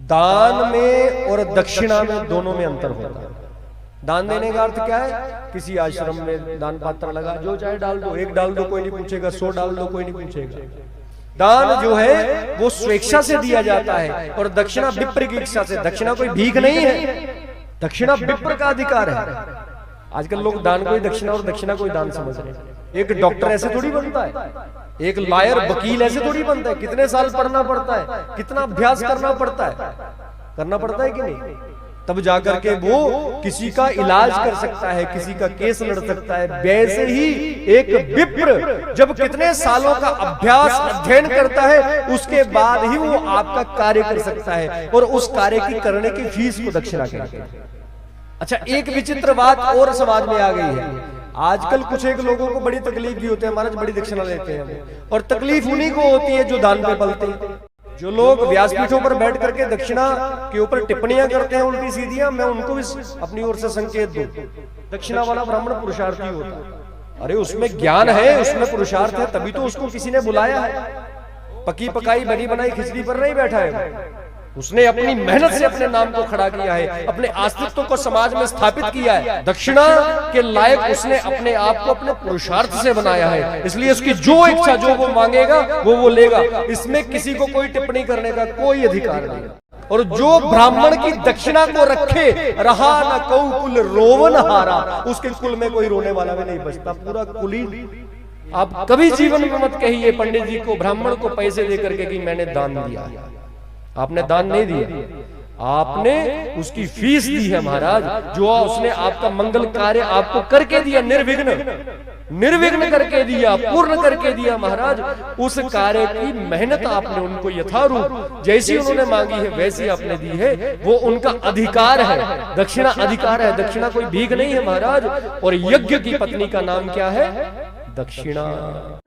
दान में और दक्षिणा में दोनों में अंतर होता है। दान देने का अर्थ क्या है? किसी आश्रम में दान पात्र लगा, जो चाहे डाल दो, 1 डाल दो कोई नहीं पूछेगा, 100 डाल दो कोई नहीं पूछेगा। दान जो है वो स्वेच्छा से दिया जाता है, और दक्षिणा विप्र की इच्छा से। दक्षिणा कोई भीख नहीं है, दक्षिणा विप्र का अधिकार है। आजकल लोग दान को ही दक्षिणा और दक्षिणा को ही दान समझ रहे हैं। एक डॉक्टर ऐसे थोड़ी बनता है, एक लॉयर वकील ऐसे थोड़ी बनता है। कितने साल पढ़ना पड़ता है, कितना अभ्यास करना पड़ता है कि नहीं, तब जाकर के वो किसी का इलाज कर सकता है, किसी का केस लड़ सकता है। वैसे ही एक विप्र जब कितने सालों का अभ्यास अध्ययन करता है, उसके बाद ही वो आपका कार्य कर सकता है, और उस कार्य की करने की फीस को दक्षिणा कहते हैं। अच्छा, एक विचित्र बात और समाज में आ गई है। आजकल कुछ एक लोगों को बड़ी तकलीफ भी होती है, महाराज बड़ी दक्षिणा लेते हैं, और तकलीफ उन्हीं को होती है जो दान पे पलते हैं। जो लोग व्यासपीठों पर बैठ करके दक्षिणा के ऊपर टिप्पणियां करते हैं उल्टी सीधियां, मैं उनको भी अपनी ओर से संकेत दूं, दक्षिणा वाला ब्राह्मण पुरुषार्थी होता है। अरे उसमें ज्ञान है, उसमें पुरुषार्थ है, तभी तो उसको किसी ने बुलाया है। पकी पकाई बनी बनाई खिचड़ी पर नहीं बैठा है, उसने अपनी मेहनत से अपने नाम को खड़ा किया है, अपने अस्तित्व को समाज में स्थापित किया है। दक्षिणा के लायक उसने अपने आप को अपने पुरुषार्थ से बनाया है, इसलिए उसकी जो इच्छा, जो वो मांगेगा वो लेगा। इसमें किसी को कोई टिप्पणी करने का कोई अधिकार नहीं। और जो ब्राह्मण की दक्षिणा को रखे, रहा न कऊ कुल रोवन हारा, उसके कुल में कोई रोने वाला भी नहीं बचता, पूरा कुल ही। आप कभी जीवन में मत कहिए पंडित जी को, ब्राह्मण को पैसे दे करके कि मैंने दान दिया। आपने दान नहीं दिया, आपने उसकी फीस दी है महाराज। जो उसने आपका मंगल कार्य आपको करके दिया, निर्विघ्न करके दिया, पूर्ण करके दिया महाराज। उस कार्य की मेहनत आपने उनको यथारूप जैसी उन्होंने मांगी है वैसी आपने दी है, वो उनका अधिकार है। दक्षिणा अधिकार है, दक्षिणा कोई भीख नहीं है महाराज। और यज्ञ की पत्नी का नाम क्या है? दक्षिणा।